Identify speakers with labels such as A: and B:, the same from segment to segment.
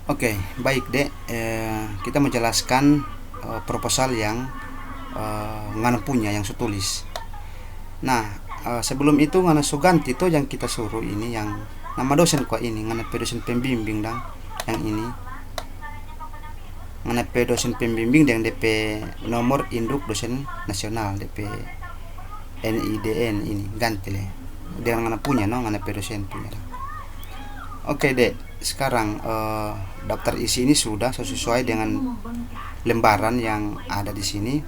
A: Oke, baik Dek. Kita menjelaskan proposal yang ngana punya yang tulis. Nah, sebelum itu ngana ganti itu yang kita suruh ini yang nama dosen kok ini ngana dosen pembimbing dang yang ini ngana dosen pembimbing yang DP nomor induk dosen nasional DP NIDN ini ganti le. Dia ngana punya no ngana dosen punya. Oke Dek, sekarang daftar isi ini sudah sesuai dengan lembaran yang ada di sini.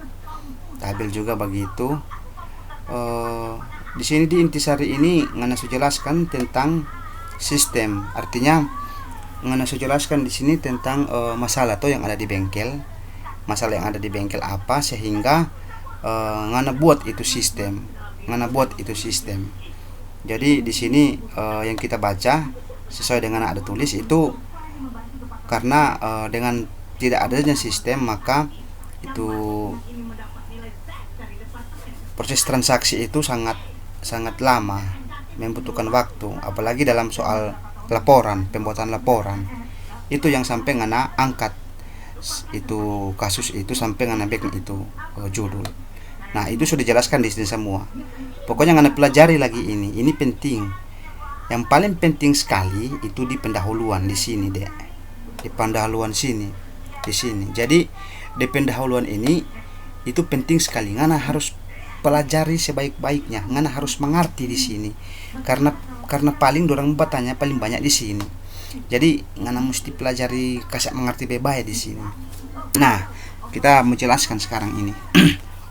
A: Tabel juga begitu. Di sini di intisari ini ngana jelaskan tentang sistem. Artinya ngana jelaskan di sini tentang masalah tuh yang ada di bengkel. Masalah yang ada di bengkel apa sehingga ngana buat itu sistem. Ngana buat itu sistem. Jadi di sini yang kita baca sesuai dengan ada tulis itu karena dengan tidak adanya sistem maka itu proses transaksi itu sangat lama, membutuhkan waktu, apalagi dalam soal laporan, pembuatan laporan. Itu yang sampai ngana angkat itu kasus itu sampai ngana bikin itu judul. Nah, itu sudah dijelaskan di sini semua. Pokoknya ngana pelajari lagi ini penting. Yang paling penting sekali itu di pendahuluan di sini deh. Di pendahuluan sini, di sini. Jadi di pendahuluan ini itu penting sekali. Ngana harus pelajari sebaik-baiknya. Ngana harus mengerti di sini. Karena paling dorang bertanya paling banyak di sini. Jadi ngana mesti pelajari kasih mengerti baik-baik di sini. Nah, kita menjelaskan sekarang ini.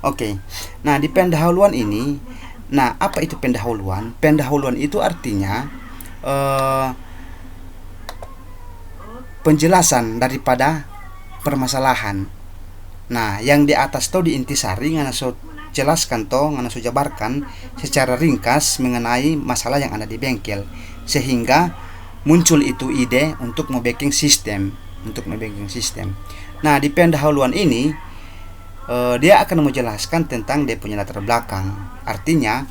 A: Oke. Nah, di pendahuluan ini, nah, apa itu pendahuluan? Pendahuluan itu artinya penjelasan daripada permasalahan. Nah, yang di atas tuh di intisari ngana so jelaskan toh, ngana so jabarkan secara ringkas mengenai masalah yang ada di bengkel sehingga muncul itu ide untuk membanking sistem, Nah, di pendahuluan ini dia akan menjelaskan tentang dia punya latar belakang. Artinya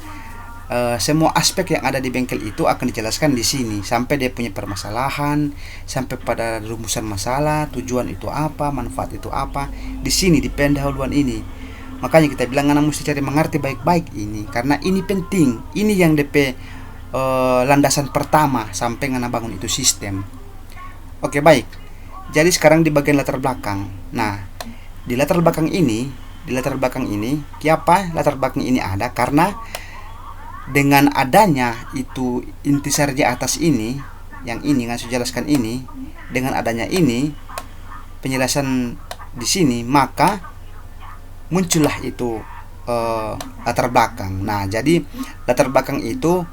A: semua aspek yang ada di bengkel itu akan dijelaskan di sini sampai dia punya permasalahan, sampai pada rumusan masalah, tujuan itu apa, manfaat itu apa. Di sini di pendahuluan ini. Makanya kita bilang anak mesti cari mengerti baik-baik ini karena ini penting. Ini yang DP landasan pertama sampai ngana bangun itu sistem. Oke, baik. Jadi sekarang di bagian latar belakang. Nah, di latar belakang ini, kenapa latar belakang ini ada? Karena dengan adanya itu intisari di atas ini, yang ini nggak saya jelaskan ini, dengan adanya ini penjelasan di sini, maka muncullah itu latar belakang. Nah, jadi latar belakang itu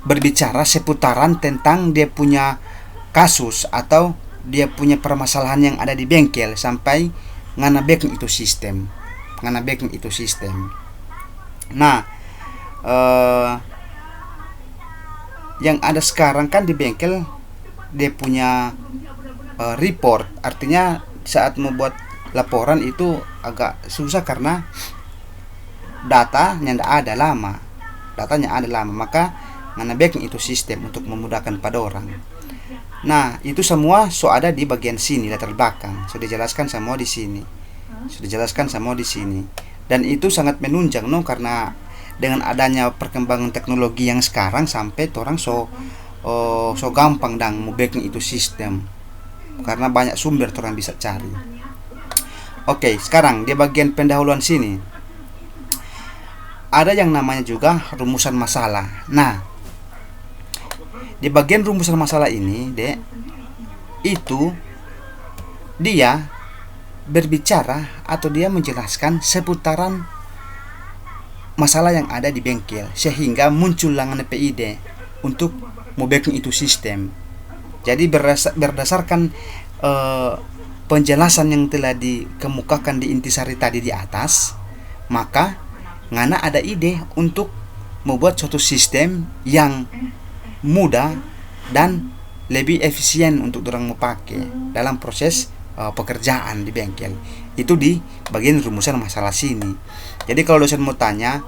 A: berbicara seputaran tentang dia punya kasus atau dia punya permasalahan yang ada di bengkel sampai ngana backing itu sistem. Nah, yang ada sekarang kan di bengkel dia punya report. Artinya saat membuat laporan itu agak susah karena datanya ada lama. Maka ngana backing itu sistem untuk memudahkan pada orang. Nah, itu semua ada di bagian sini latar belakang. Sudah dijelaskan semua di sini. Dan itu sangat menunjang karena dengan adanya perkembangan teknologi yang sekarang sampai orang so gampang dan mau backing itu sistem. Karena banyak sumber orang bisa cari. Oke, sekarang di bagian pendahuluan sini ada yang namanya juga rumusan masalah. Nah, di bagian rumusan masalah ini, itu dia berbicara atau dia menjelaskan seputaran masalah yang ada di bengkel sehingga muncul langan PID untuk membacking itu sistem. Jadi berdasarkan penjelasan yang telah dikemukakan di intisari tadi di atas, maka ngana ada ide untuk membuat suatu sistem yang mudah dan lebih efisien untuk orang mau pakai dalam proses pekerjaan di bengkel. Itu di bagian rumusan masalah sini. Jadi kalau dosen mau tanya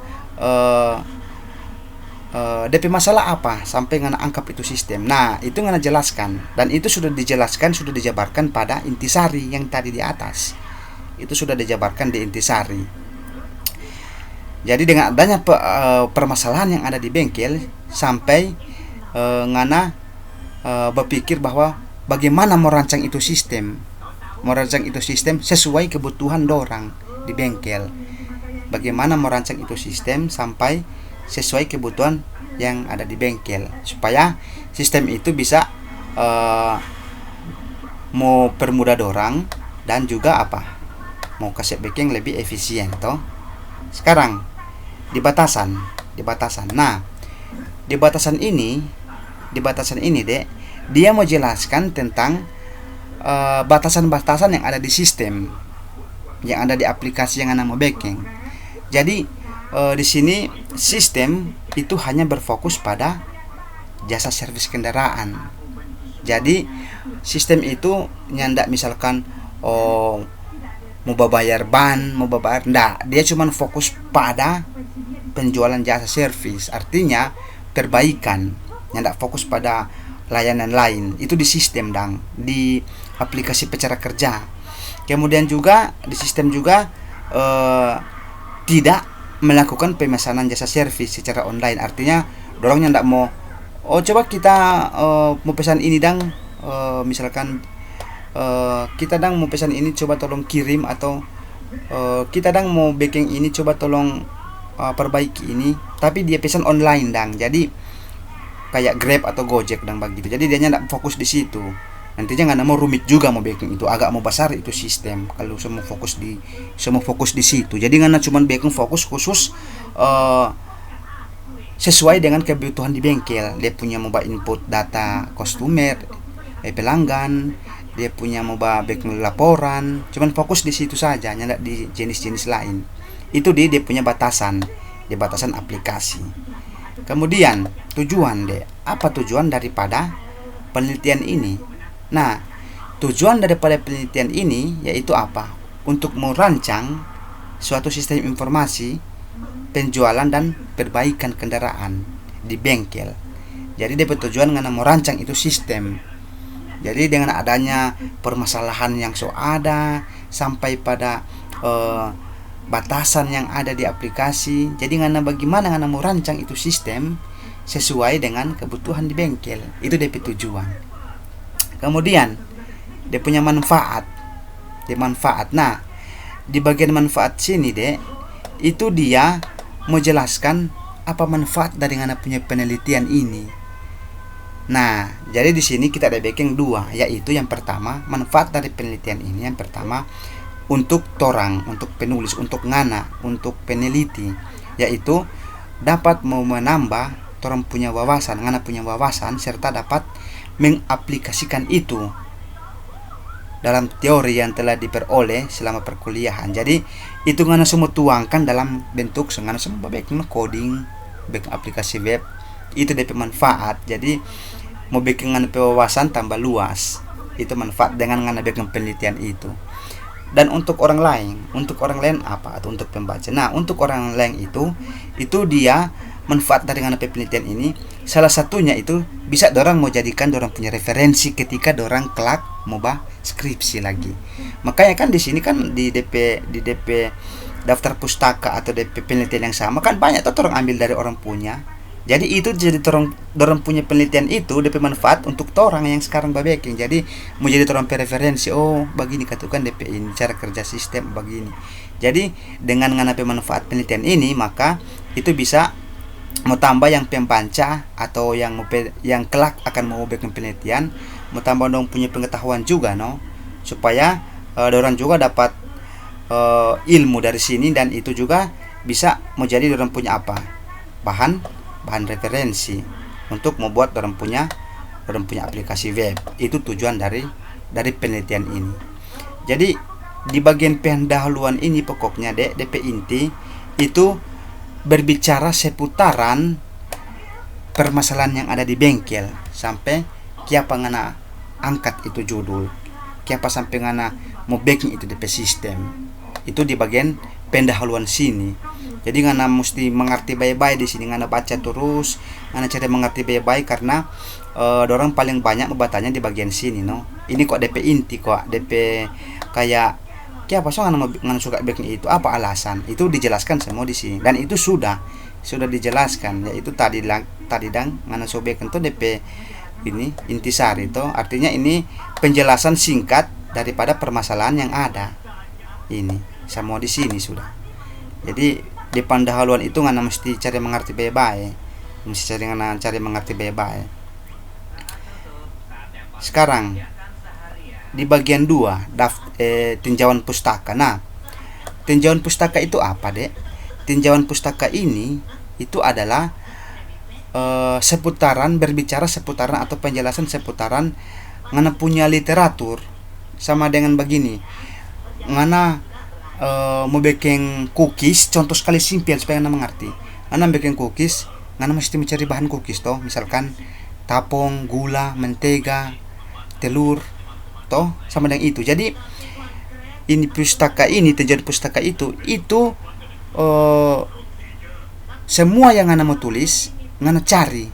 A: DP masalah apa sampai ngana angkap itu sistem. Nah, itu ngana jelaskan, dan itu sudah dijelaskan, sudah dijabarkan pada intisari yang tadi di atas. Itu sudah dijabarkan di intisari. Jadi dengan adanya permasalahan yang ada di bengkel, sampai ngana berpikir bahwa bagaimana merancang itu sistem sesuai kebutuhan dorang di bengkel. Bagaimana merancang itu sistem sampai sesuai kebutuhan yang ada di bengkel, supaya sistem itu bisa mau permudah dorang, dan juga mau kasih bengkel lebih efisien toh. Sekarang di batasan. Nah, di batasan ini Dek, dia mau jelaskan tentang batasan-batasan yang ada di sistem, yang ada di aplikasi yang Anda mau backing. Jadi di sini sistem itu hanya berfokus pada jasa servis kendaraan. Jadi sistem itu nyandak misalkan mau bayar ban, mau bayar enggak, dia cuma fokus pada penjualan jasa servis, artinya perbaikan, nyandak fokus pada layanan lain. Itu di sistem di aplikasi pecara kerja. Kemudian juga di sistem juga tidak melakukan pemesanan jasa servis secara online, artinya dorongnya ndak mau coba kita mau pesan ini misalkan kita mau pesan ini, coba tolong kirim, atau kita mau backing ini, coba tolong perbaiki ini, tapi dia pesan online jadi kayak Grab atau Gojek begitu. Jadi dia ndak fokus di situ. Nantinya nggak mau rumit juga mau backing itu, agak mau besar itu sistem kalau semua fokus di situ. Jadi nggak cuma backing fokus khusus sesuai dengan kebutuhan di bengkel. Dia punya mau input data customer, pelanggan, dia punya mau backing laporan, cuman fokus di situ saja, nggak di jenis-jenis lain. Itu dia punya batasan, di batasan aplikasi. Kemudian tujuan apa tujuan daripada penelitian ini? Nah, tujuan daripada penelitian ini yaitu apa? Untuk merancang suatu sistem informasi penjualan dan perbaikan kendaraan di bengkel. Jadi dia bertujuan dengan merancang itu sistem. Jadi dengan adanya permasalahan yang ada sampai pada batasan yang ada di aplikasi, jadi bagaimana merancang itu sistem sesuai dengan kebutuhan di bengkel. Itu dia tujuan. Kemudian dia punya manfaat. Nah, di bagian manfaat sini itu dia mau jelaskan apa manfaat dari punya penelitian ini. Nah, jadi di sini kita ada backing dua, yaitu yang pertama, manfaat dari penelitian ini yang pertama untuk untuk penulis, untuk untuk peneliti, yaitu dapat mau menambah orang punya wawasan, punya wawasan, serta dapat mengaplikasikan itu dalam teori yang telah diperoleh selama perkuliahan. Jadi itu semua tuangkan dalam bentuk semua backing coding, backing aplikasi web. Itu DP manfaat. Jadi mau backing wawasan tambah luas. Itu manfaat dengan backing penelitian itu. Dan untuk orang lain apa? Atau untuk pembaca. Nah, untuk orang lain itu dia manfaat dari penelitian ini, salah satunya itu bisa dorang mau jadikan dorang punya referensi ketika dorang kelak mau skripsi lagi. Makanya kan di sini kan di DP daftar pustaka atau DP penelitian yang sama kan banyak tuh orang ambil dari orang punya. Jadi itu jadi dorang punya penelitian itu DP manfaat untuk orang yang sekarang backing. Jadi mau jadi orang referensi, begini katakan DP ini cara kerja sistem begini. Jadi dengan manfaat penelitian ini, maka itu bisa mau tambah yang pembaca atau yang kelak akan mau backing penelitian, mau tambah dong punya pengetahuan juga supaya dorang juga dapat ilmu dari sini, dan itu juga bisa menjadi dorang punya bahan referensi untuk membuat dorang punya aplikasi web. Itu tujuan dari penelitian ini. Jadi di bagian pendahuluan ini pokoknya DP inti itu berbicara seputaran permasalahan yang ada di bengkel, sampai kiapa angkat itu judul, kiapa sampai mau backing itu DP sistem. Itu di bagian pendahuluan sini. Jadi ngana mesti mengerti baik-baik di sini, ngana baca terus, ngana cari mengerti baik-baik karena dorang paling banyak membatanya di bagian sini no. Ini kok DP inti kok, DP kayak apa so ngana suka backnya itu apa alasan? Itu dijelaskan semua di sini dan itu sudah dijelaskan, yaitu tadi dang ngana sobek itu DP ini intisari itu artinya ini penjelasan singkat daripada permasalahan yang ada. Ini semua di sini sudah. Jadi di pendahuluan itu ngana mesti cari mengerti baik-baik, cari mengerti baik-baik. Sekarang di bagian 2 tinjauan pustaka. Nah, tinjauan pustaka itu apa, Dek? Tinjauan pustaka ini itu adalah berbicara seputaran atau penjelasan seputaran ngana punya literatur. Sama dengan begini, ngana mau bikin cookies, contoh sekali simpian supaya anda mengerti. Anda bikin cookies, anda mesti mencari bahan cookies toh, misalkan tapung, gula, mentega, telur, toh sama dengan itu. Jadi ini pustaka ini, tinjauan pustaka itu semua yang anda mau tulis, anda cari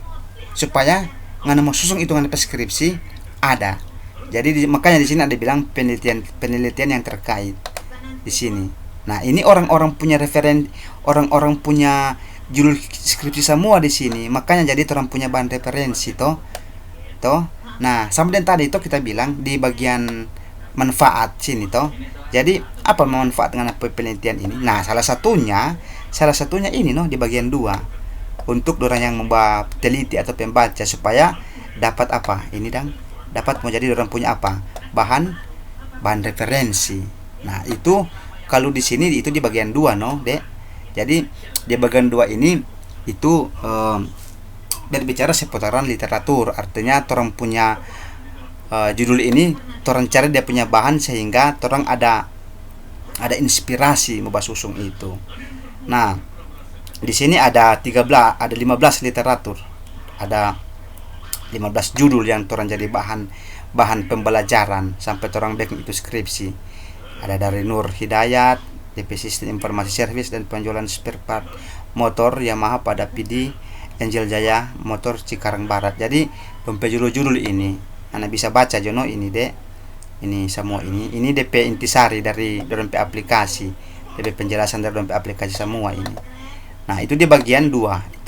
A: supaya anda mau susun itu anda preskripsi ada. Jadi makanya di sini ada bilang penelitian yang terkait di sini. Nah, ini orang-orang punya orang-orang punya judul skripsi semua di sini. Makanya jadi orang punya bahan referensi toh. Nah, sama dengan tadi itu kita bilang di bagian manfaat sini toh. Jadi, apa manfaat dengan penelitian ini? Nah, salah satunya ini di bagian 2. Untuk orang yang membaca teliti atau pembaca supaya dapat apa? Ini dapat menjadi orang punya apa? Bahan referensi. Nah, itu kalau di sini itu di bagian 2 Dek. Jadi di bagian 2 ini itu berbicara seputaran literatur. Artinya orang punya judul ini orang cari dia punya bahan sehingga orang ada inspirasi mau susung itu. Nah, di sini ada 15 literatur. Ada 15 judul yang orang jadi bahan pembelajaran sampai orang back itu skripsi. Ada dari Nur Hidayat, DP Sistem Informasi Servis dan Penjualan Spare Part Motor Yamaha pada PD Angel Jaya Motor Cikarang Barat. Jadi judul ini Anda bisa baca jono ini Dek. Ini semua ini DP intisari dari DP aplikasi, DP penjelasan dari DP aplikasi semua ini. Nah, itu di bagian 2.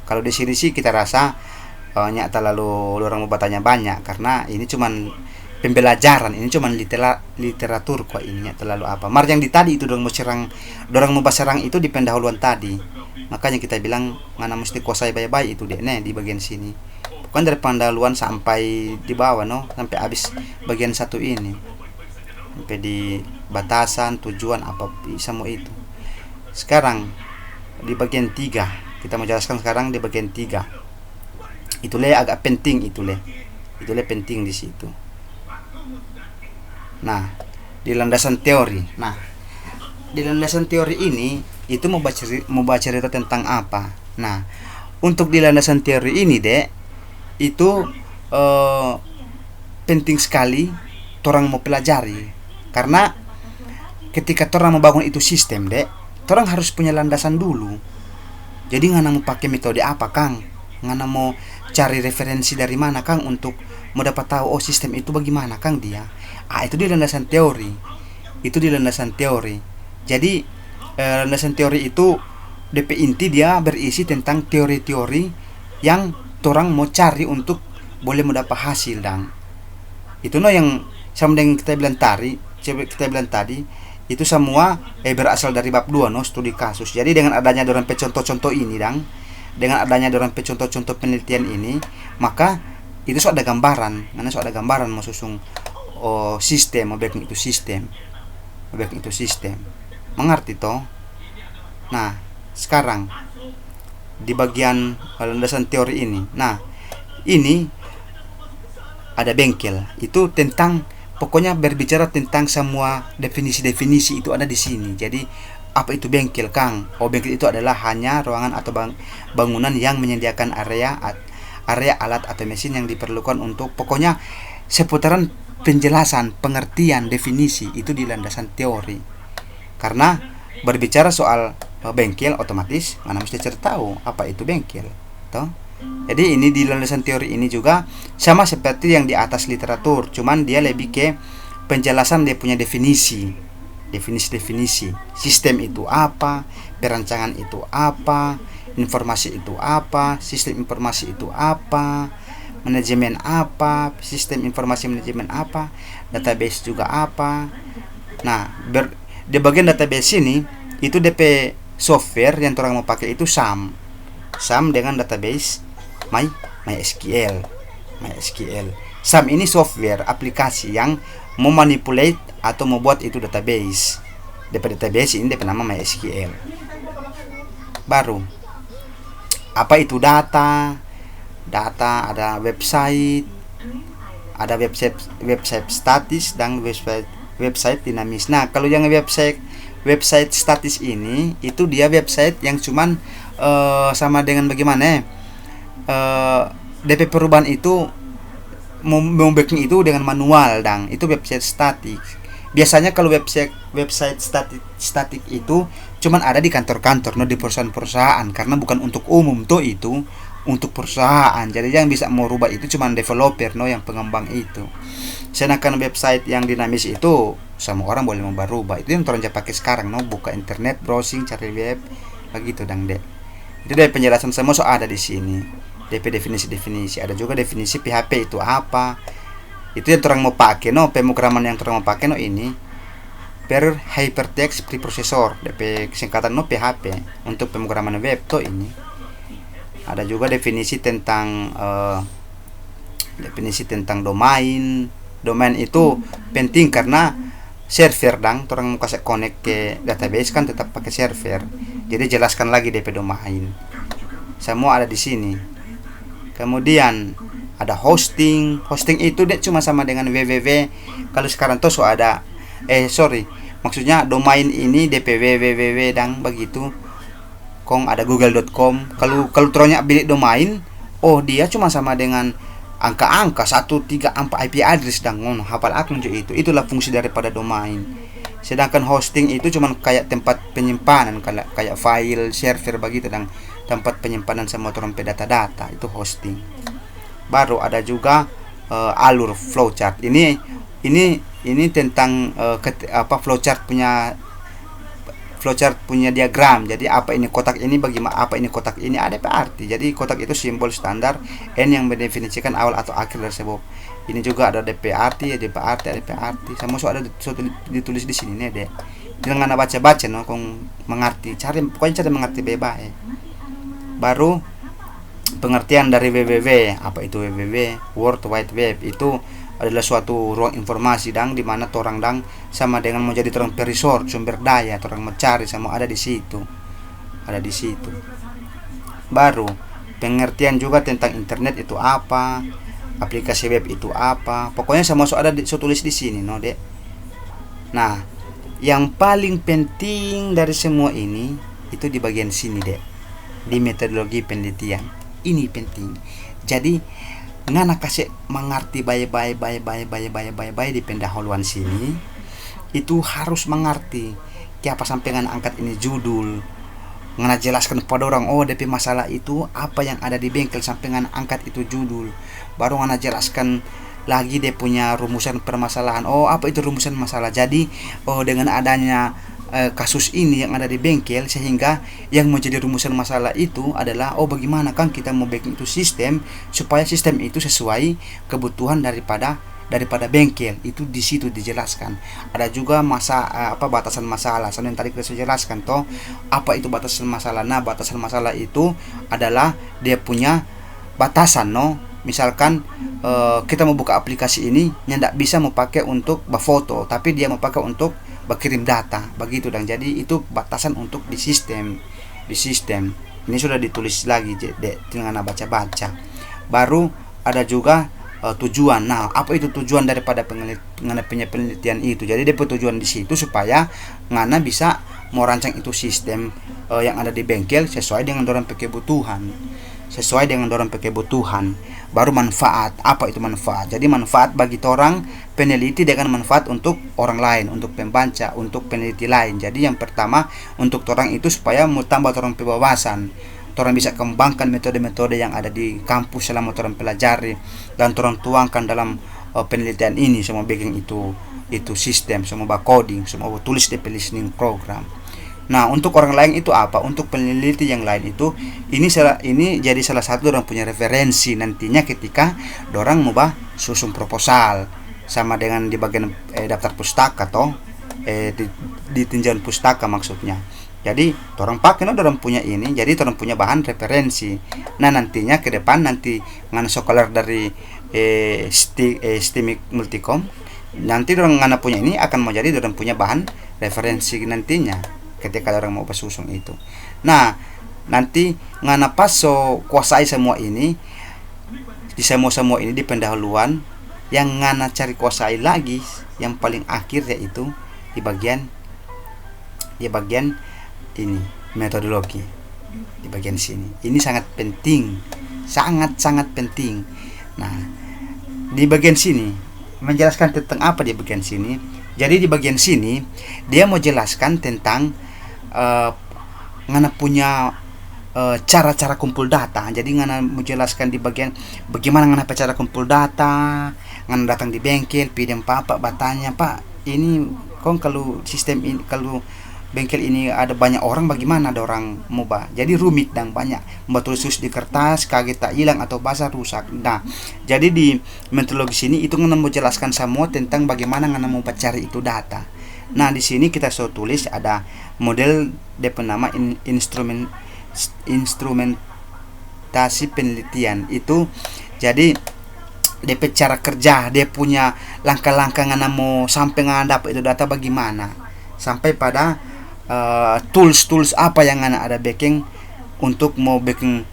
A: Kalau di sini sih kita rasa banyak terlalu orang mau bertanya banyak karena ini cuman pembelajaran, ini cuman literatur kok ini terlalu apa. Mar yang di tadi itu dorang mau serang itu di pendahuluan tadi. Makanya kita bilang mana mesti kuasai baik-baik itu deh di bagian sini. Bukan dari pendahuluan sampai di bawah sampai habis bagian 1 ini. Sampai di batasan, tujuan apa semua itu. Sekarang di bagian 3, kita mau jelaskan sekarang di bagian 3. Itulah agak penting itulah penting di situ. Nah, di landasan teori. Nah, di landasan teori ini itu mau baca cerita tentang apa? Nah, untuk di landasan teori ini, Dek, itu penting sekali orang mau pelajari. Karena ketika orang mau bangun itu sistem, Dek, orang harus punya landasan dulu. Jadi ngana mau pakai metode apa, Kang? Ngana mau cari referensi dari mana, Kang, untuk mau dapat tahu sistem itu bagaimana, Kang, dia. Itu di landasan teori. Jadi landasan teori itu DP inti dia berisi tentang teori-teori yang orang mau cari untuk boleh mendapat hasil dang. Itu yang sama dengan kita bilang tadi itu semua berasal dari bab 2 studi kasus. Jadi dengan adanya dorang contoh-contoh ini dang, dengan adanya dorang contoh-contoh penelitian ini, maka itu ada gambaran, mau susung sistem, objek itu sistem. Mengerti toh? Nah, sekarang di bagian landasan teori ini. Nah, ini ada bengkel. Itu tentang pokoknya berbicara tentang semua definisi-definisi itu ada di sini. Jadi apa itu bengkel, Kang? Bengkel itu adalah hanya ruangan atau bangunan yang menyediakan area alat atau mesin yang diperlukan untuk pokoknya seputaran penjelasan, pengertian, definisi itu di landasan teori. Karena berbicara soal bengkel, otomatis ngana mesti cari tahu apa itu bengkel toh. Jadi ini di landasan teori ini juga sama seperti yang di atas literatur, cuman dia lebih ke penjelasan, dia punya definisi, sistem itu apa, perancangan itu apa, informasi itu apa, sistem informasi itu apa, manajemen apa, sistem informasi manajemen apa, database juga apa. Nah, di bagian database ini itu DP software yang orang mau pakai itu SAM dengan database MySQL. SAM ini software aplikasi yang memanipulate atau membuat itu database. DP database ini DP nama MySQL. Baru apa itu data? Data ada website statis dan website dinamis. Nah, kalau yang website statis ini itu dia website yang cuman sama dengan bagaimana DP perubahan itu membacking itu dengan manual, dan itu website statik. Biasanya kalau website statik itu cuman ada di kantor-kantor, di perusahaan-perusahaan, karena bukan untuk umum tuh, itu untuk perusahaan. Jadi yang bisa mau rubah itu cuman developer yang pengembang itu. Sedangkan website yang dinamis itu semua orang boleh merubah. Itu yang orang pakai sekarang, buka internet, browsing, cari web, begitu dang dek. Itu dari penjelasan semua ada di sini. DP definisi. Ada juga definisi PHP itu apa. Itu yang orang mau pakai, pemrograman yang orang mau pakai ini per hypertext preprocessor, DP singkatan PHP untuk pemrograman web tuh ini. Ada juga definisi tentang domain. Domain itu penting karena server orang mau kasih connect ke database kan tetap pakai server. Jadi jelaskan lagi DP domain. Semua ada di sini. Kemudian ada hosting. Hosting itu cuma sama dengan www. Kalau sekarang tuh ada maksudnya domain ini DP www dan begitu. Kong ada google.com. Kalau ternyata bilik domain, dia cuma sama dengan angka-angka 134 IP address dan hafal akun itu. Itulah fungsi daripada domain. Sedangkan hosting itu cuma kayak tempat penyimpanan, kayak file server begitu, dan tempat penyimpanan sama orang data-data, itu hosting. Baru ada juga alur flowchart. Ini tentang flowchart punya diagram. Jadi apa ini kotak ini, bagaimana apa ini kotak ini, ada arti. Jadi kotak itu simbol standar N yang mendefinisikan awal atau akhir dari sebuah. Ini juga ada DP arti, sama ada ditulis di sini nih deh. Jangan baca-baca kong mengerti. Pokoknya cari mengerti bebas. Baru pengertian dari www. Apa itu www? World Wide Web itu adalah suatu ruang informasi di mana orang sama dengan mau jadi orang perisor, sumber daya, orang mencari sama ada di situ. Baru pengertian juga tentang internet itu apa, aplikasi web itu apa. Pokoknya sama ada tulis di sini, Dek. Nah, yang paling penting dari semua ini itu di bagian sini, Dek. Di metodologi penelitian. Ini penting. Jadi ngana kasih mengerti baik-baik di pendahuluan sini, itu harus mengerti apa sampai ngana angkat ini judul, ngana jelaskan pada orang DP masalah itu apa yang ada di bengkel, sampai ngana angkat itu judul. Baru ngana jelaskan lagi dia punya rumusan permasalahan. Apa itu rumusan masalah? Jadi dengan adanya kasus ini yang ada di bengkel, sehingga yang menjadi rumusan masalah itu adalah bagaimana kan kita mau bikin itu sistem supaya sistem itu sesuai kebutuhan daripada bengkel. Itu di situ dijelaskan. Ada juga batasan masalah. Yang tadi kita sudah jelaskan apa itu batasan masalah. Nah, batasan masalah itu adalah dia punya batasan misalkan kita mau buka aplikasi ini yang tidak bisa mau pakai untuk berfoto, tapi dia mau pakai untuk berkirim data begitu, dan jadi itu batasan untuk di sistem ini sudah ditulis lagi, tinggal baca. Baru ada juga tujuan. Nah, apa itu tujuan daripada penelitian itu? Jadi dia tujuan di situ supaya ngana bisa mau rancang itu sistem yang ada di bengkel sesuai dengan orang kebutuhan. sesuai dengan dorang kebutuhan. Baru manfaat. Apa itu manfaat? Jadi manfaat bagi orang peneliti dengan manfaat untuk orang lain, untuk pembaca, untuk peneliti lain. Jadi yang pertama untuk orang itu supaya mau tambah orang wawasan. Orang bisa kembangkan metode-metode yang ada di kampus selama orang pelajari dan orang tuangkan dalam penelitian ini. Semua bikin itu sistem, semua coding, semua tulis di listening program. Nah, untuk orang lain itu apa? Untuk peneliti yang lain itu ini jadi salah satu orang punya referensi nantinya ketika orang mau susun proposal, sama dengan di bagian daftar pustaka atau di tinjauan pustaka maksudnya. Jadi orang pakai orang punya ini, jadi orang punya bahan referensi. Nah, nantinya ke depan nanti ngan sekolah dari STIMIK Multikom, nanti orang ngana punya ini akan mau jadi orang punya bahan referensi nantinya ketika orang mau bersusung itu. Nah, nanti ngana pas kuasai semua ini, di semua ini di pendahuluan, yang ngana cari kuasai lagi yang paling akhir yaitu di bagian ini metodologi, di bagian sini. Ini sangat penting, sangat penting. Nah, di bagian sini menjelaskan tentang apa di bagian sini. Jadi di bagian sini dia mau jelaskan tentang ngana punya cara-cara kumpul data. Jadi ngana menjelaskan di bagian bagaimana ngana cara kumpul data. Ngana datang di bengkel, pinjam Pak bertanya, Pak, ini kong kalau sistem ini, kalau bengkel ini ada banyak orang, bagaimana ada orang mubah. Jadi rumit dan banyak tulis di kertas, kaget tak hilang atau basah rusak. Nah, jadi di metodologi sini itu ngana mau jelaskan semua tentang bagaimana ngana mau cari itu data. Nah, di sini kita tulis ada model DP nama instrumentasi penelitian itu. Jadi DP cara kerja, dia punya langkah-langkah ngana mau sampai ngana dapat itu data bagaimana, sampai pada tools apa yang ngana ada backing untuk mau backing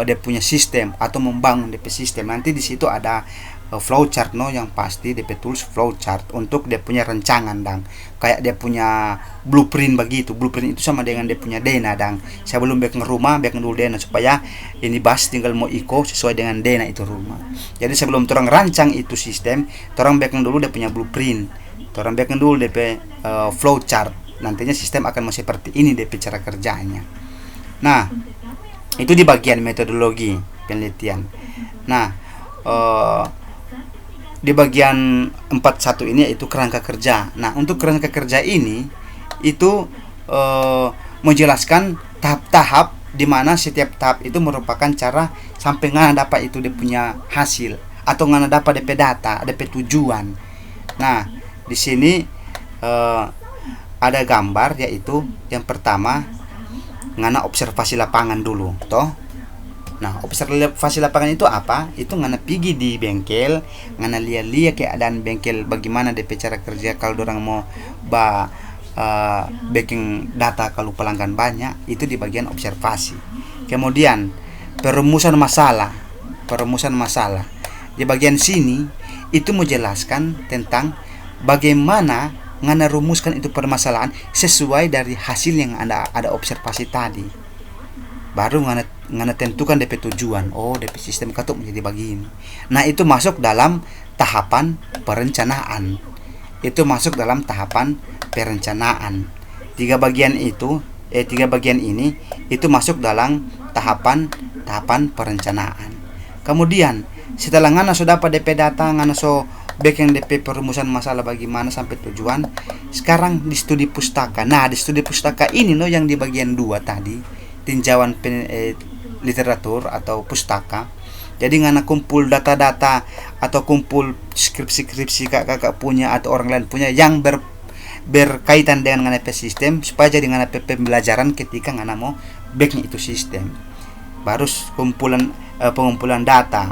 A: dia punya sistem atau membangun DP sistem. Nanti di situ ada flowchart yang pasti DP tools flowchart untuk dia punya rancangan dan kayak dia punya blueprint begitu. Blueprint itu sama dengan dia punya dena dan sebelum backing rumah backing dulu dena supaya ini bas tinggal mau iko sesuai dengan dena itu rumah. Jadi sebelum orang rancang itu sistem, orang backing dulu dia punya blueprint, orang backing dulu DP flowchart. Nantinya sistem akan mau seperti ini DP cara kerjanya. Nah, itu di bagian metodologi penelitian. Nah, di bagian 41 ini yaitu kerangka kerja. Nah, untuk kerangka kerja ini itu menjelaskan tahap-tahap di mana setiap tahap itu merupakan cara sampai ngana dapat itu dia punya hasil atau ngana dapat DP data, DP tujuan. Nah, di sini ada gambar yaitu yang pertama ngana observasi lapangan dulu, toh. Nah, observasi lapangan itu apa? Itu ngana pergi di bengkel, ngana lihat keadaan bengkel bagaimana DP cara kerja kalau orang mau backing data kalau pelanggan banyak, itu di bagian observasi. Kemudian perumusan masalah. Di bagian sini itu menjelaskan tentang bagaimana ngana rumuskan itu permasalahan sesuai dari hasil yang ada observasi tadi. Baru ngana tentukan DP tujuan. Oh, DP sistem katuk menjadi begini. Nah, itu masuk dalam tahapan perencanaan. Tiga bagian ini itu masuk dalam tahapan perencanaan. Kemudian setelah ngana sudah dapat DP data, ngana backing DP perumusan masalah bagaimana sampai tujuan. Sekarang di studi pustaka. Nah, di studi pustaka ini yang di bagian 2 tadi, tinjauan literatur atau pustaka. Jadi ngana kumpul data-data atau kumpul skripsi kakak punya atau orang lain punya yang berkaitan dengan ngana sistem supaya jadi ngana pembelajaran ketika ngana mau backing itu sistem. Baru pengumpulan data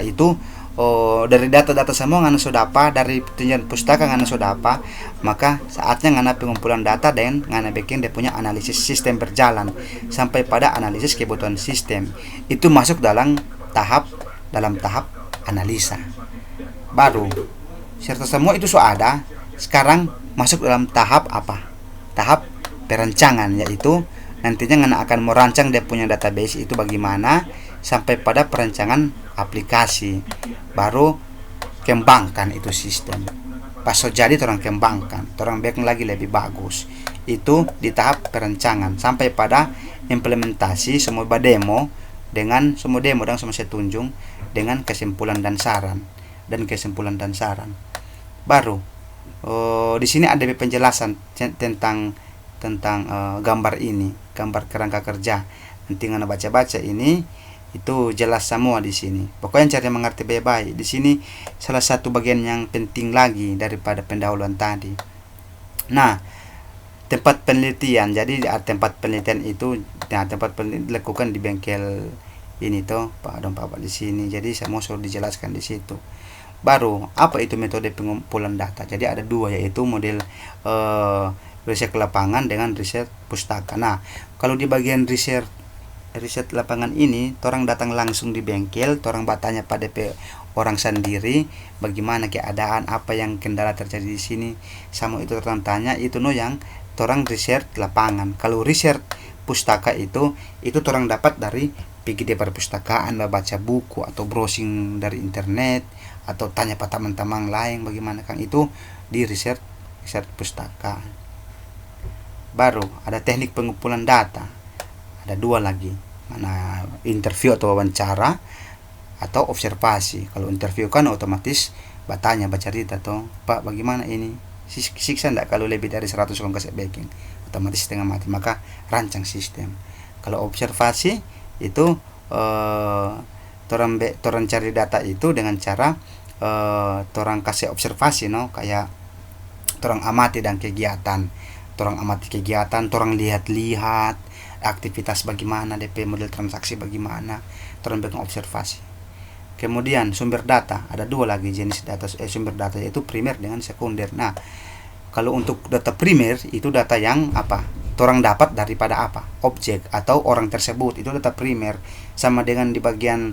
A: itu dari data-data semua ngana sudah apa, dari tinjauan pustaka ngana sudah apa, maka saatnya ngana pengumpulan data dan ngana bikin dia punya analisis sistem berjalan sampai pada analisis kebutuhan sistem. Itu masuk dalam tahap analisa. Baru serta semua itu sudah ada, sekarang masuk dalam tahap apa? Tahap perancangan, yaitu nantinya ngana akan merancang dia punya database itu bagaimana, sampai pada perancangan aplikasi, baru kembangkan itu sistem. Pas so jadi orang kembangkan, orang bikin lagi lebih bagus. Itu di tahap perancangan sampai pada implementasi semua demo dengan semua demo dan semua saya tunjung dengan kesimpulan dan saran baru di sini ada penjelasan tentang gambar ini, gambar kerangka kerja. Nanti ngana baca-baca ini itu jelas semua di sini. Pokoknya cari mengerti baik-baik. Di sini salah satu bagian yang penting lagi daripada pendahuluan tadi. Nah, tempat penelitian. Jadi tempat penelitian itu, tempat penelitian dilakukan di bengkel ini tuh Pak Bapak di sini. Jadi semua sudah dijelaskan di situ. Baru apa itu metode pengumpulan data? Jadi ada dua, yaitu model riset lapangan dengan riset pustaka. Nah, kalau di bagian riset lapangan ini, orang datang langsung di bengkel, orang bertanya pada orang sendiri bagaimana keadaan, apa yang kendala terjadi di sini, sama itu orang tanya, itu yang orang riset lapangan. Kalau riset pustaka itu orang dapat dari pergi di perpustakaan, baca buku atau browsing dari internet atau tanya pada teman-teman lain bagaimana kan, itu di riset pustaka. Baru ada teknik pengumpulan data, ada dua lagi, mana interview atau wawancara atau observasi. Kalau interview kan otomatis bertanya, baca cerita tuh, Pak bagaimana ini, siksa enggak kalau lebih dari 100 kalau kasih backing, otomatis setengah mati, maka rancang sistem. Kalau observasi itu torang cari data itu dengan cara torang kasih observasi, kayak torang amati dan kegiatan, torang lihat-lihat aktivitas bagaimana, DP model transaksi bagaimana, torang bikin observasi. Kemudian sumber data, ada dua lagi jenis data sumber data, yaitu primer dengan sekunder. Nah, kalau untuk data primer itu data yang apa? Torang dapat daripada apa? Objek atau orang tersebut, itu data primer. Sama dengan di bagian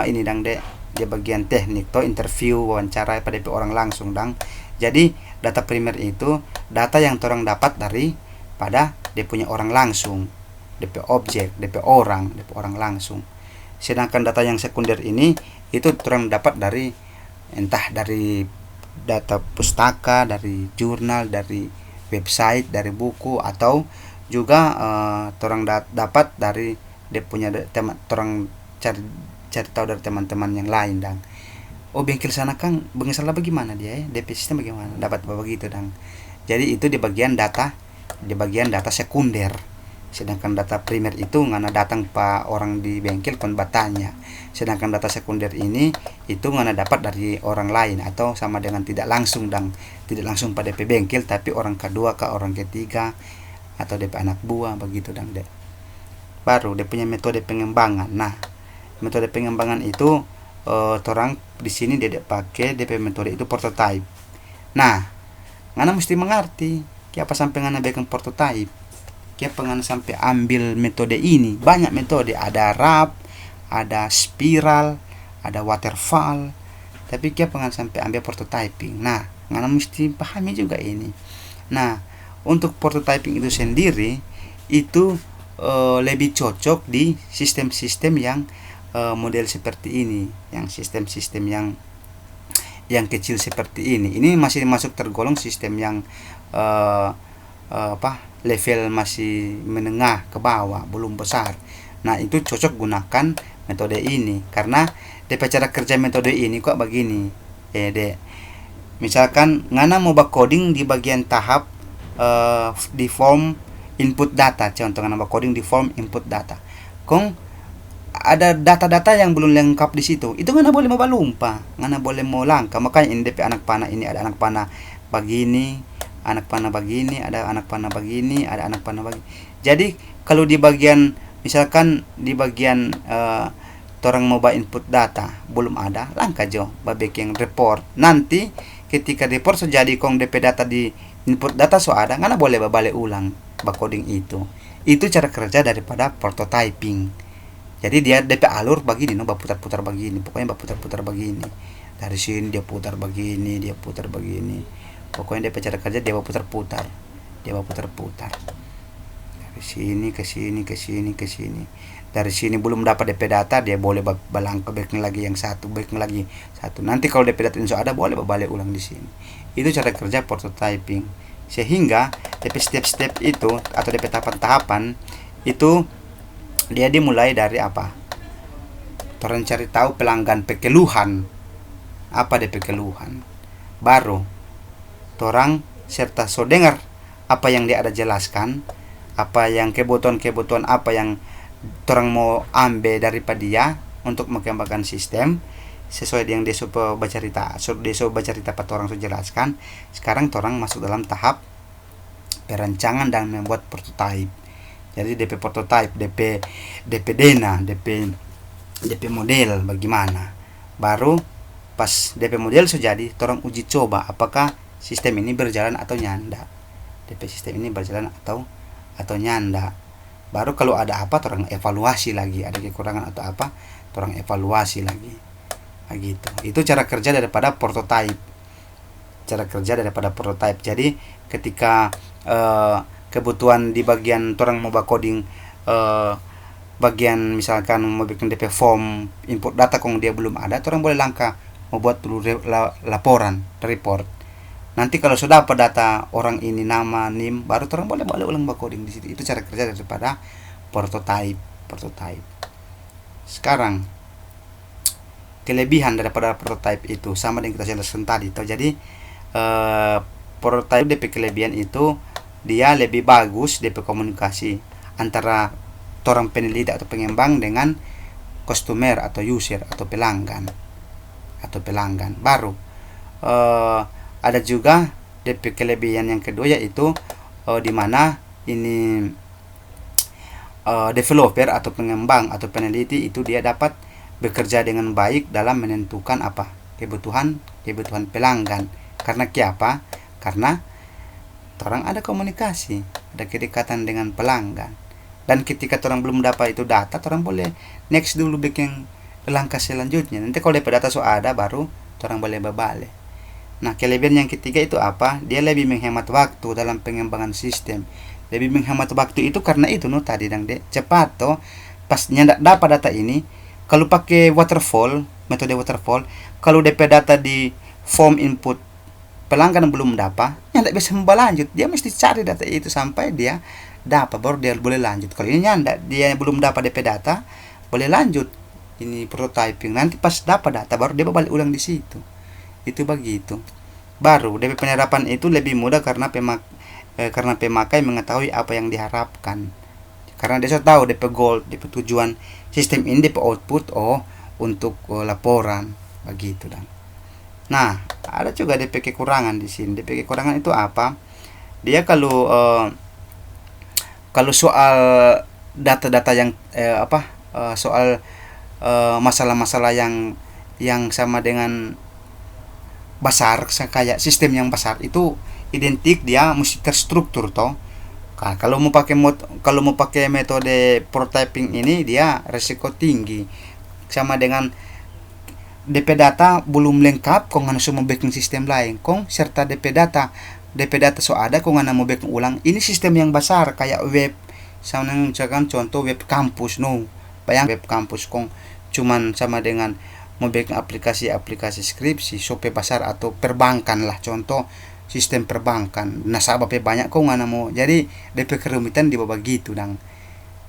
A: ini dang di bagian teknik atau interview, wawancara pada orang langsung dang. Jadi data primer itu data yang torang dapat daripada dia punya orang langsung, DP objek, DP orang langsung. Sedangkan data yang sekunder ini itu torang dapat dari entah dari data pustaka, dari jurnal, dari website, dari buku, atau juga torang dapat dari dia punya teman, torang cari tahu dari teman-teman yang lain dang. Oh bengkel sana kan salah bagaimana dia DP sistem bagaimana, dapat begitu dang. Jadi itu di bagian data sekunder. Sedangkan data primer itu ngana datang pa orang di bengkel kon bertanya. Sedangkan data sekunder ini itu ngana dapat dari orang lain atau sama dengan tidak langsung pada DP bengkel, tapi orang kedua ke orang ketiga atau DP anak buah begitu dang deh. Baru dia punya metode pengembangan. Nah, metode pengembangan itu orang di sini dia pakai DP metode itu prototype. Nah, ngana mesti mengerti apa sampai ngana bikin prototype. Ngana sampai ambil metode ini. Banyak metode, ada RAP, ada spiral, ada waterfall. Tapi ngana sampai ambil prototyping. Nah, ngana mesti pahami juga ini. Nah, untuk prototyping itu sendiri itu lebih cocok di sistem-sistem yang model seperti ini, yang sistem-sistem yang kecil seperti ini. Ini masih masuk tergolong sistem yang level masih menengah ke bawah, belum besar. Nah, itu cocok gunakan metode ini karena cara kerja metode ini kok begini. Misalkan ngana mau coding di bagian tahap di form input data, contoh ngana coding di form input data. Kong ada data-data yang belum lengkap di situ, itu ngana boleh mau lupa, ngana boleh mau langka. Makanya ini DP anak panah ini ada anak panah begini, anak panah begini, ada anak panah begini, ada anak panah begini. Jadi kalau di bagian misalkan di bagian orang mau input data belum ada, langka jo babikin report. Nanti ketika report so jadi kong DP data di input data so ada, ngana boleh balik ulang coding itu. Itu cara kerja daripada prototyping. Jadi dia DP alur begini, putar-putar begini, pokoknya putar-putar begini. Dari sini dia putar begini, dia putar begini. Pokoknya DP cara kerja dia putar-putar. Dari sini ke sini ke sini ke sini. Dari sini belum dapat DP data, dia boleh balangka backing lagi yang satu, backing lagi satu. Nanti kalau DP data itu ada, boleh balik ulang di sini. Itu cara kerja prototyping. Sehingga DP step-step itu atau DP tahapan-tahapan itu dia dimulai dari apa? Orang cari tahu pelanggan keluhan. Apa DP keluhan? Baru orang serta so dengar apa yang dia ada jelaskan, apa yang kebutuhan apa yang orang mau ambil daripada dia untuk mengembangkan sistem sesuai dengan dia baca cerita apa orang sudah jelaskan. Sekarang orang masuk dalam tahap perancangan dan membuat prototype. Jadi DP prototype, DP dena, DP model bagaimana. Baru pas DP model sudah jadi, orang uji coba apakah sistem ini berjalan atau nyanda. DP sistem ini berjalan atau nyanda. Baru kalau ada apa, orang evaluasi lagi, ada kekurangan atau apa, orang evaluasi lagi. Nah, gitu. Itu cara kerja daripada prototype. Jadi ketika kebutuhan di bagian orang mau coding, bagian misalkan mau bikin DP form input data kong dia belum ada, orang boleh langkah mau buat dulu laporan report. Nanti kalau sudah apa data orang ini, nama, NIM, baru orang boleh balik ulang coding di situ. Itu cara kerja daripada prototype. Sekarang kelebihan daripada prototype itu sama dengan kita jelaskan tadi. Jadi prototype DP kelebihan itu dia lebih bagus DP komunikasi antara orang peneliti atau pengembang dengan customer atau user atau pelanggan. Baru ada juga DP kelebihan yang kedua, yaitu di mana ini developer atau pengembang atau peneliti itu dia dapat bekerja dengan baik dalam menentukan apa kebutuhan pelanggan. Karena apa? Karena orang ada komunikasi, ada kedekatan dengan pelanggan. Dan ketika orang belum dapat itu data, orang boleh next dulu bikin langkah selanjutnya. Nanti kalau DP data ada, baru orang boleh balik. Nah, kelebihan yang ketiga itu apa? Dia lebih menghemat waktu dalam pengembangan sistem. Lebih menghemat waktu itu karena itu tadi cepat pas nyandak dapat data ini. Kalau pakai metode waterfall, kalau DP data di form input pelanggan belum dapat, nyandak bisa lanjut. Dia mesti cari data itu sampai dia dapat, baru dia boleh lanjut. Kalau ini nyandak, dia belum dapat DP data, boleh lanjut ini prototyping. Nanti pas dapat data, baru dia balik ulang di situ. Itu begitu. Baru DP penyerapan itu lebih mudah karena pemakai mengetahui apa yang diharapkan. Karena dia sudah tahu DP goal, DP tujuan sistem ini, DP output untuk laporan begitu dan. Nah, ada juga DP kekurangan di sini. DP kekurangan itu apa? Dia kalau soal data-data yang soal masalah-masalah yang sama dengan besar, kayak sistem yang besar itu identik, dia mesti terstruktur kalau mau pakai metode prototyping ini, dia resiko tinggi. Sama dengan DP data belum lengkap, kong harus mau backing sistem lain, kong serta DP data so ada, kong mau backing ulang. Ini sistem yang besar kayak web, sama misalkan contoh web kampus, bayang web kampus kong cuman sama dengan mau backing aplikasi skripsi, sope besar atau perbankan lah, contoh sistem perbankan, nasabahnya banyak kok ngana mau. Jadi DP kerumitan di bawah gitu dan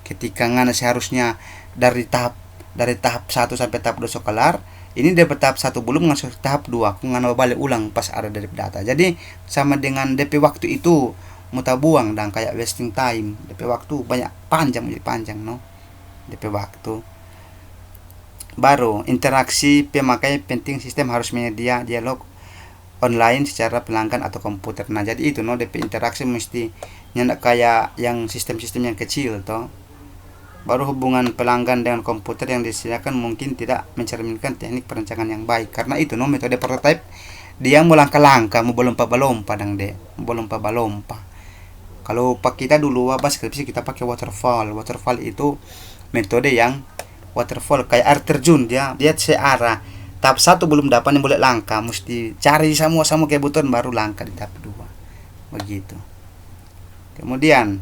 A: ketika ngana seharusnya dari tahap 1 sampai tahap 2 kelar, ini dari tahap 1 belum masuk tahap 2, aku ngana balik ulang pas ada dari data. Jadi sama dengan DP waktu itu muta buang dan kayak wasting time. DP waktu banyak panjang DP waktu. Baru interaksi pemakai penting, sistem harus menyedia dialog online secara pelanggan atau komputer. Nah, jadi itu DP interaksi mesti nyandak kayak yang sistem-sistem yang kecil Baru hubungan pelanggan dengan komputer yang disediakan mungkin tidak mencerminkan teknik perencanaan yang baik. Karena itu metode prototype dia mau langkah-langkah, mau balompa-balompa Kalau kita dulu skripsi kita pakai waterfall. Waterfall itu metode yang waterfall kayak air terjun, dia searah. Tahap 1 belum dapat, yang boleh langkah, mesti cari semua kebutuhan baru langkah di tahap 2 begitu. Kemudian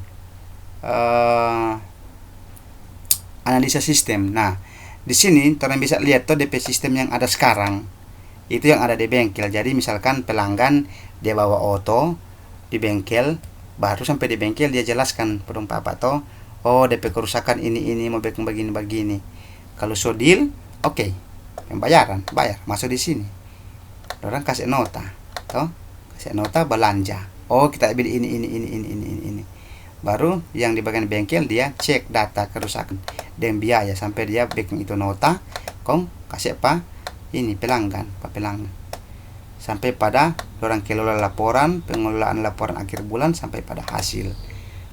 A: analisa sistem. Nah, di sini kalian bisa lihat tuh DP sistem yang ada sekarang. Itu yang ada di bengkel. Jadi misalkan pelanggan dia bawa auto di bengkel, baru sampai di bengkel dia jelaskan pedong apa toh. Oh, DP kerusakan ini mau bikin begini. Kalau so deal, oke. Pembayaran, bayar, masuk di sini. Orang kasih nota, toh. Kasih nota belanja. Oh, kita ambil ini. Baru yang di bagian bengkel dia cek data kerusakan dan biaya sampai dia bikin itu nota, kong kasih apa? Ini pelanggan sampai pada orang kelola laporan, pengelolaan laporan akhir bulan sampai pada hasil.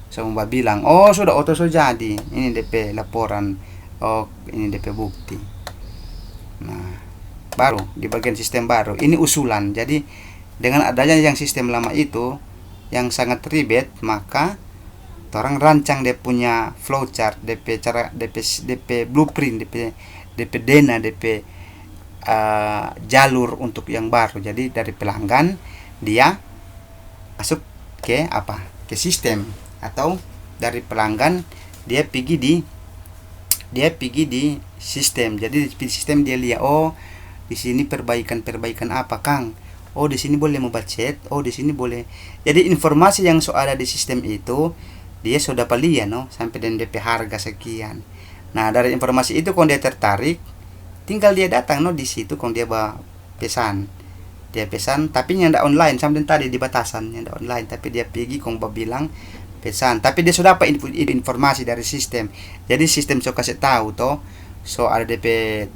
A: Semua bilang, oh sudah auto sudah jadi, ini DP laporan, oh ini DP bukti. Nah, baru di bagian sistem baru, ini usulan. Jadi dengan adanya yang sistem lama itu yang sangat ribet, maka orang rancang dia punya flowchart, DP cara, DP blueprint, DP dana, DP jalur untuk yang baru. Jadi dari pelanggan dia masuk ke apa? Ke sistem, atau dari pelanggan dia pergi di sistem. Jadi di sistem dia lihat, oh di sini perbaikan apa Kang? Oh di sini boleh membacet, oh di sini boleh. Jadi informasi yang ada di sistem itu dia sudah palihan, no, sampai dan DP harga sekian. Nah dari informasi itu kalau dia tertarik, tinggal dia datang, no, di situ kalau dia pesan, tapi yang ada online sampai tadi di batasan yang ada online, tapi dia pergi kalau bilang pesan, tapi dia sudah dapat informasi dari sistem. Jadi sistem so kasih tahu toh, so ada DP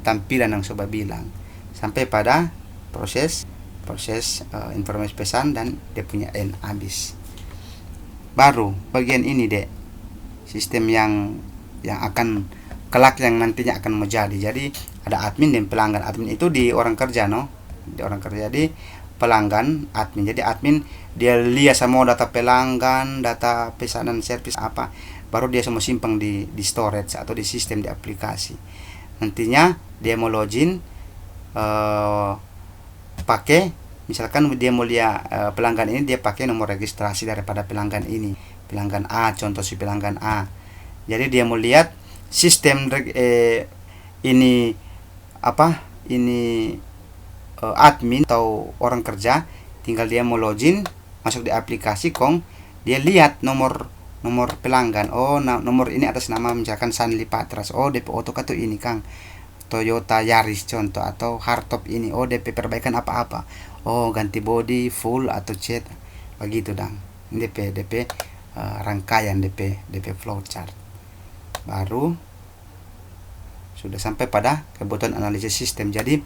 A: tampilan yang coba bilang sampai pada proses informasi pesan dan dia punya N habis. Baru bagian ini deh sistem yang akan kelak yang nantinya akan menjadi. Jadi ada admin dan pelanggan. Admin itu di orang kerja, no, di orang kerja, di pelanggan admin. Jadi admin dia lihat semua data pelanggan, data pesanan servis apa, baru dia semua simpang di storage atau di sistem di aplikasi. Nantinya dia mau login pakai, misalkan dia mau lihat pelanggan ini, dia pakai nomor registrasi daripada pelanggan ini, pelanggan A, contoh si pelanggan A. Jadi dia mau lihat sistem ini apa, ini admin atau orang kerja, tinggal dia mau login masuk di aplikasi, kong dia lihat nomor pelanggan. Oh nomor ini atas nama misalkan Sanli Patras. Oh DP auto itu ini Kang, Toyota Yaris contoh, atau hardtop ini. Oh DP perbaikan apa-apa. Oh ganti body full atau cat, begitu dang. Ini DP rangkaian DP flowchart. Baru sudah sampai pada kebutuhan analisis sistem. Jadi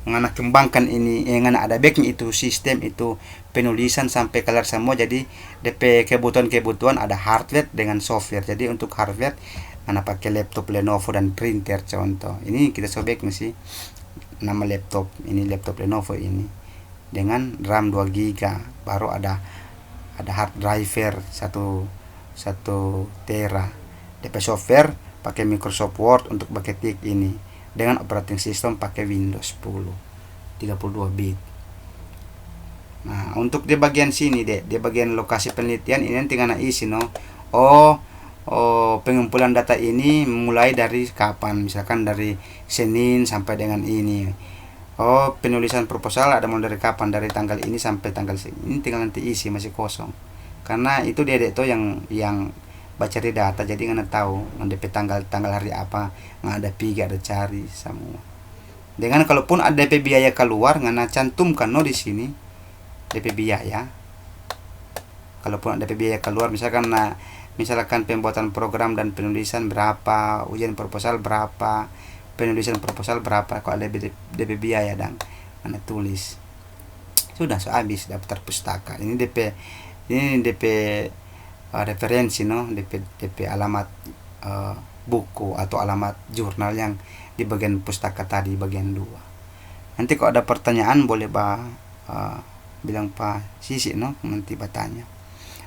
A: mengana kembangkan ini, yang ada backnya itu sistem itu penulisan sampai kelar semua. Jadi DP kebutuhan ada hardware dengan software. Jadi untuk hardware ana pakai laptop Lenovo dan printer contoh. Ini kita sobek mesti nama laptop ini, laptop Lenovo ini dengan RAM 2 GB. Baru ada hard driver 1 tera. DP software pakai Microsoft Word untuk paketik ini, dengan operating system pakai Windows 10 32 bit. Nah untuk di bagian sini deh, di bagian lokasi penelitian ini nanti ngana isi, no. Oh pengumpulan data ini mulai dari kapan, misalkan dari Senin sampai dengan ini. Oh penulisan proposal ada mulai dari kapan, dari tanggal ini sampai tanggal ini, tinggal nanti isi, masih kosong karena itu dia itu yang baca di data. Jadi nggak tahu DP tanggal hari apa, nggak ada piga, ada cari semua. Dengan kalaupun ada DP biaya keluar, nggak cantumkan, no, di sini DP biaya. Kalaupun ada DP biaya keluar, misalkan pembuatan program dan penulisan berapa, ujian proposal berapa, penulisan proposal berapa, kalau ada DP biaya dan mana tulis. Sudah habis daftar pustaka. Ini DP referensi, no, DP alamat buku atau alamat jurnal yang di bagian pustaka tadi, bagian 2. Nanti kalau ada pertanyaan boleh bilang Pak Sisi, no, nanti bertanya.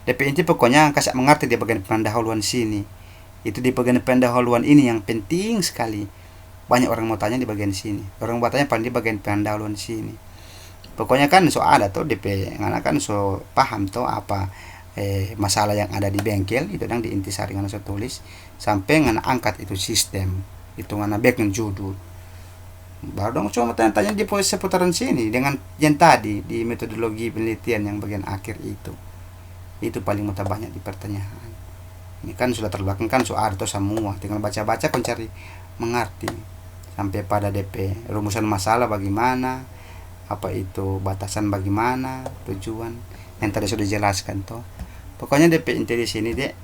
A: DP inti pokoknya kasih mengerti di bagian pendahuluan sini. Itu di bagian pendahuluan ini yang penting sekali. Banyak orang mau tanya di bagian sini. Orang mau tanya paling di bagian pendahuluan sini. Pokoknya kan so ada tuh DP, ngana kan so paham tuh apa masalah yang ada di bengkel itu yang diintisari ngana so tulis sampai ngana angkat itu sistem itu ngana back judul baru dong cuma tanya-tanya di seputaran sini dengan yang tadi di metodologi penelitian yang bagian akhir itu paling mudah banyak dipertanyakan. Ini kan sudah terbelakang kan soal itu semua, tinggal baca-baca kan cari mengerti sampai pada DP rumusan masalah bagaimana, apa itu batasan bagaimana, tujuan yang tadi sudah dijelaskan toh. Pokoknya DP inti di sini dek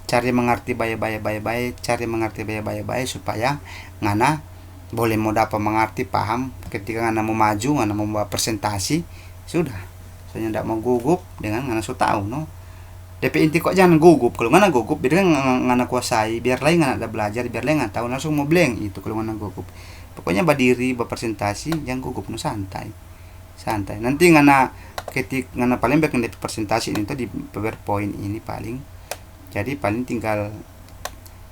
A: cari mengerti baik-baik, cari mengerti baik-baik supaya ngana boleh mau dapat mengerti paham ketika ngana mau maju, ngana mau membuat presentasi sudah. Soalnya tidak mau gugup dengan ngana so tahu no. DP inti kok jangan gugup, kalau ngana gugup biar ngana kuasai, biar lain ngana ada belajar, biar lain ngana tahu langsung mau blank itu kalau ngana gugup. Pokoknya berdiri berpresentasi jangan gugup no, santai nanti ngana ketik ngana paling baik DP presentasi ini tuh di PowerPoint ini paling jadi paling tinggal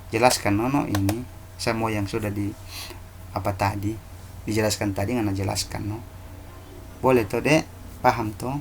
A: jelaskan no ini semua yang sudah di apa tadi dijelaskan tadi ngana jelaskan no boleh tuh dek paham tuh.